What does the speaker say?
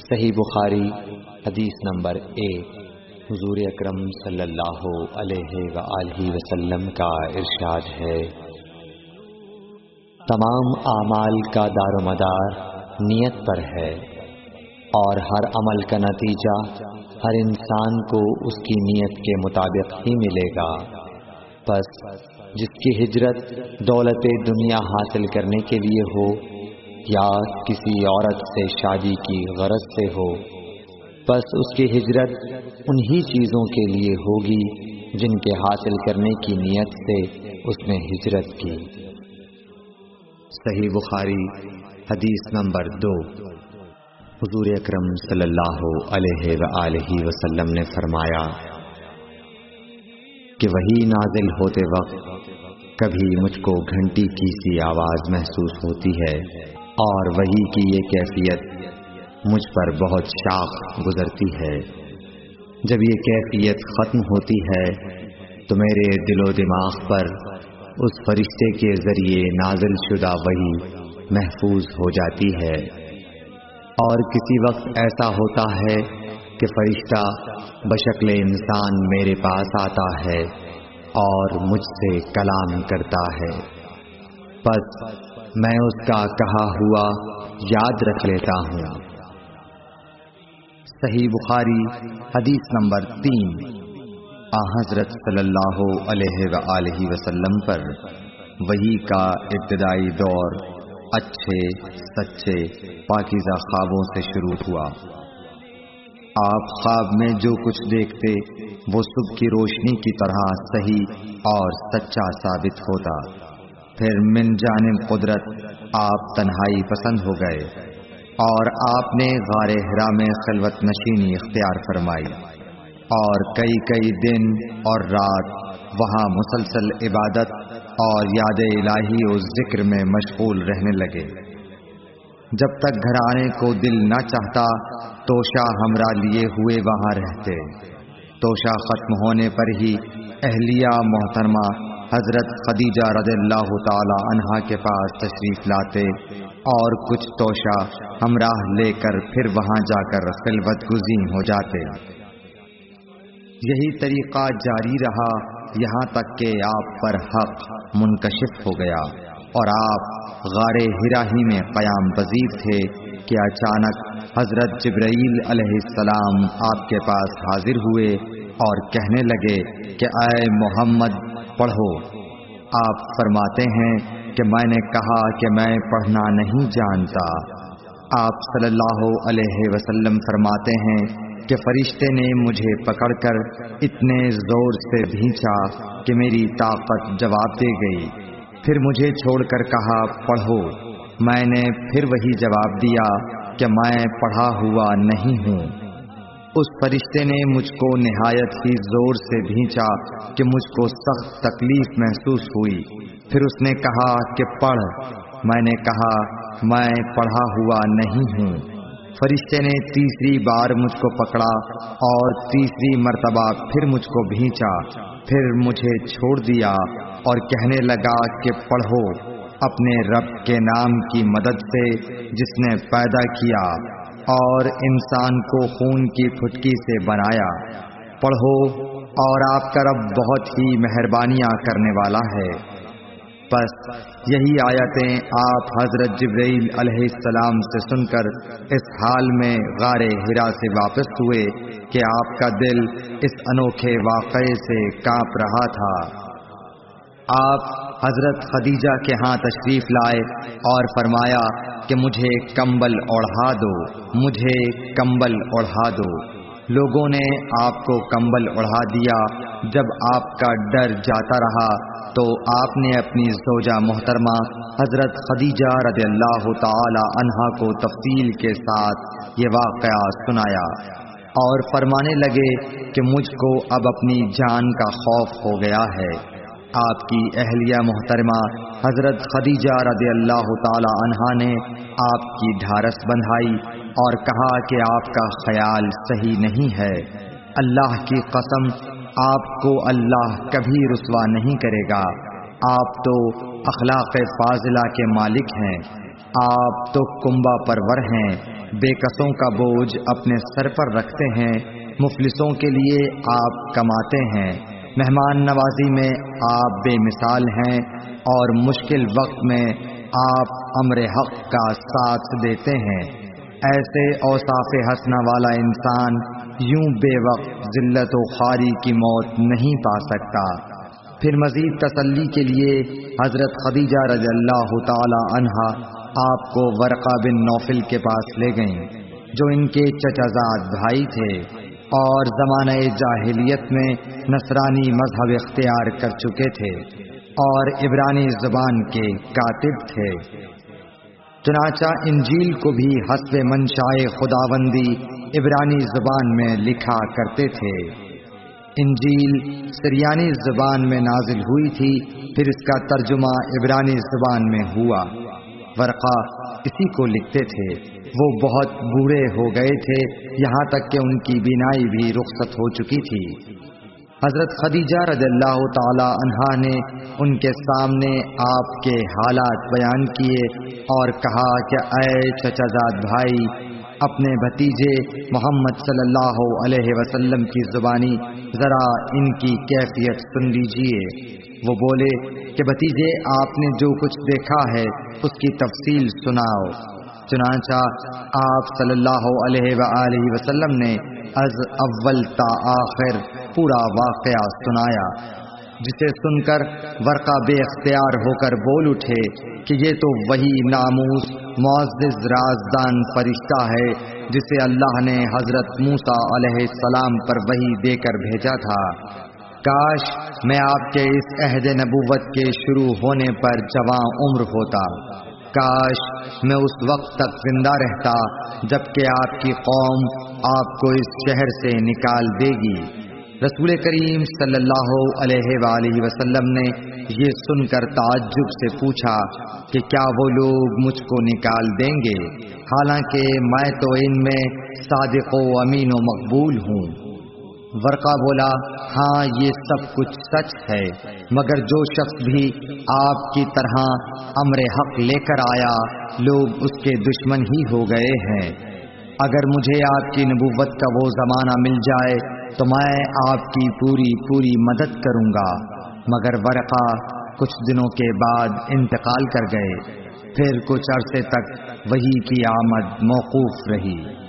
صحیح بخاری حدیث نمبر 1۔ حضور اکرم صلی اللہ علیہ وآلہ وسلم کا ارشاد ہے، تمام اعمال کا دار و مدار نیت پر ہے، اور ہر عمل کا نتیجہ ہر انسان کو اس کی نیت کے مطابق ہی ملے گا۔ پس جس کی ہجرت دولت دنیا حاصل کرنے کے لیے ہو یا کسی عورت سے شادی کی غرض سے ہو، پس اس کی ہجرت انہی چیزوں کے لیے ہوگی جن کے حاصل کرنے کی نیت سے اس نے ہجرت کی۔ صحیح بخاری حدیث نمبر 2۔ حضور اکرم صلی اللہ علیہ وآلہ وسلم نے فرمایا کہ وحی نازل ہوتے وقت کبھی مجھ کو گھنٹی کی سی آواز محسوس ہوتی ہے، اور وحی کی یہ کیفیت مجھ پر بہت شاق گزرتی ہے۔ جب یہ کیفیت ختم ہوتی ہے تو میرے دل و دماغ پر اس فرشتے کے ذریعے نازل شدہ وحی محفوظ ہو جاتی ہے، اور کسی وقت ایسا ہوتا ہے کہ فرشتہ بشکل انسان میرے پاس آتا ہے اور مجھ سے کلام کرتا ہے، پس میں اس کا کہا ہوا یاد رکھ لیتا ہوں۔ صحیح بخاری حدیث نمبر 3۔ حضرت صلی اللہ علیہ وآلہ وسلم پر وحی کا ابتدائی دور اچھے سچے پاکیزہ خوابوں سے شروع ہوا۔ آپ خواب میں جو کچھ دیکھتے وہ صبح کی روشنی کی طرح صحیح اور سچا ثابت ہوتا۔ پھر من جانب قدرت آپ تنہائی پسند ہو گئے، اور آپ نے غار حرا میں خلوت نشینی اختیار فرمائی، اور کئی دن اور رات وہاں مسلسل عبادت اور یاد الہی و ذکر میں مشغول رہنے لگے۔ جب تک گھر آنے کو دل نہ چاہتا توشہ ہمراہ لیے ہوئے وہاں رہتے۔ توشہ ختم ہونے پر ہی اہلیہ محترمہ حضرت خدیجہ رضی اللہ تعالی عنہا کے پاس تشریف لاتے، اور کچھ توشہ ہمراہ لے کر پھر وہاں جا کر خلوت گزین ہو جاتے۔ یہی طریقہ جاری رہا یہاں تک کہ آپ پر حق منکشف ہو گیا، اور آپ غار حرا ہی میں قیام پذیر تھے کہ اچانک حضرت جبرائیل علیہ السلام آپ کے پاس حاضر ہوئے اور کہنے لگے کہ اے محمد پڑھو۔ آپ فرماتے ہیں کہ میں نے کہا کہ میں پڑھنا نہیں جانتا۔ آپ صلی اللہ علیہ وسلم فرماتے ہیں کہ فرشتے نے مجھے پکڑ کر اتنے زور سے بھینچا کہ میری طاقت جواب دے گئی۔ پھر مجھے چھوڑ کر کہا پڑھو۔ میں نے پھر وہی جواب دیا کہ میں پڑھا ہوا نہیں ہوں۔ اس فرشتے نے مجھ کو نہایت ہی زور سے بھینچا کہ مجھ کو سخت تکلیف محسوس ہوئی۔ پھر اس نے کہا کہ پڑھ۔ میں نے کہا میں پڑھا ہوا نہیں ہوں۔ فرشتے نے تیسری بار مجھ کو پکڑا اور تیسری مرتبہ پھر مجھ کو بھینچا، پھر مجھے چھوڑ دیا اور کہنے لگا کہ پڑھو اپنے رب کے نام کی مدد سے جس نے پیدا کیا اور انسان کو خون کی پھٹکی سے بنایا۔ پڑھو اور آپ کا رب بہت ہی مہربانیاں کرنے والا ہے۔ پس یہی آیتیں آپ حضرت جبرائیل علیہ السلام سے سن کر اس حال میں غار حرا سے واپس ہوئے کہ آپ کا دل اس انوکھے واقعے سے کانپ رہا تھا۔ آپ حضرت خدیجہ کے ہاں تشریف لائے اور فرمایا کہ مجھے کمبل اوڑھا دو، مجھے کمبل اوڑھا دو۔ لوگوں نے آپ کو کمبل اوڑھا دیا۔ جب آپ کا ڈر جاتا رہا تو آپ نے اپنی زوجہ محترمہ حضرت خدیجہ رضی اللہ تعالی عنہا کو تفصیل کے ساتھ یہ واقعہ سنایا اور فرمانے لگے کہ مجھ کو اب اپنی جان کا خوف ہو گیا ہے۔ آپ کی اہلیہ محترمہ حضرت خدیجہ رضی اللہ تعالی عنہا نے آپ کی ڈھارس بندھائی اور کہا کہ آپ کا خیال صحیح نہیں ہے۔ اللہ کی قسم آپ کو اللہ کبھی رسوا نہیں کرے گا۔ آپ تو اخلاق فاضلہ کے مالک ہیں، آپ تو کنبہ پرور ہیں، بے کسوں کا بوجھ اپنے سر پر رکھتے ہیں، مفلسوں کے لیے آپ کماتے ہیں، مہمان نوازی میں آپ بے مثال ہیں، اور مشکل وقت میں آپ امر حق کا ساتھ دیتے ہیں۔ ایسے اوصاف حسنہ والا انسان یوں بے وقت ذلت و خواری کی موت نہیں پا سکتا۔ پھر مزید تسلی کے لیے حضرت خدیجہ رضی اللہ تعالی عنہا آپ کو ورقہ بن نوفل کے پاس لے گئیں، جو ان کے چچا زاد بھائی تھے اور زمانہ جاہلیت میں نصرانی مذہب اختیار کر چکے تھے اور عبرانی زبان کے کاتب تھے۔ چنانچہ انجیل کو بھی حسب منشاء خداوندی عبرانی زبان میں لکھا کرتے تھے۔ انجیل سریانی زبان میں نازل ہوئی تھی، پھر اس کا ترجمہ عبرانی زبان میں ہوا۔ ورقہ اسی کو لکھتے تھے۔ وہ بہت بوڑھے ہو گئے تھے، یہاں تک کہ ان کی بینائی بھی رخصت ہو چکی تھی۔ حضرت خدیجہ رضی اللہ تعالی عنہا نے ان کے سامنے آپ کے حالات بیان کیے اور کہا کہ اے چچا زاد بھائی، اپنے بھتیجے محمد صلی اللہ علیہ وسلم کی زبانی ذرا ان کی کیفیت سن لیجئے۔ وہ بولے کہ بھتیجے، آپ نے جو کچھ دیکھا ہے اس کی تفصیل سناؤ۔ چنانچہ آپ صلی اللہ علیہ وآلہ وسلم نے از اول تا آخر پورا واقعہ سنایا، جسے سن کر ورقہ بے اختیار ہو کر بول اٹھے کہ یہ تو وہی ناموس معزز رازدان فرشتہ ہے جسے اللہ نے حضرت موسیٰ علیہ السلام پر وحی دے کر بھیجا تھا۔ کاش میں آپ کے اس عہد نبوت کے شروع ہونے پر جواں عمر ہوتا، کاش میں اس وقت تک زندہ رہتا جبکہ آپ کی قوم آپ کو اس شہر سے نکال دے گی۔ رسول کریم صلی اللہ علیہ وآلہ وسلم نے یہ سن کر تعجب سے پوچھا کہ کیا وہ لوگ مجھ کو نکال دیں گے، حالانکہ میں تو ان میں صادق و امین و مقبول ہوں۔ ورقہ بولا، ہاں یہ سب کچھ سچ ہے، مگر جو شخص بھی آپ کی طرح امر حق لے کر آیا لوگ اس کے دشمن ہی ہو گئے ہیں۔ اگر مجھے آپ کی نبوت کا وہ زمانہ مل جائے تو میں آپ کی پوری مدد کروں گا۔ مگر ورقہ کچھ دنوں کے بعد انتقال کر گئے، پھر کچھ عرصے تک وحی کی آمد موقوف رہی۔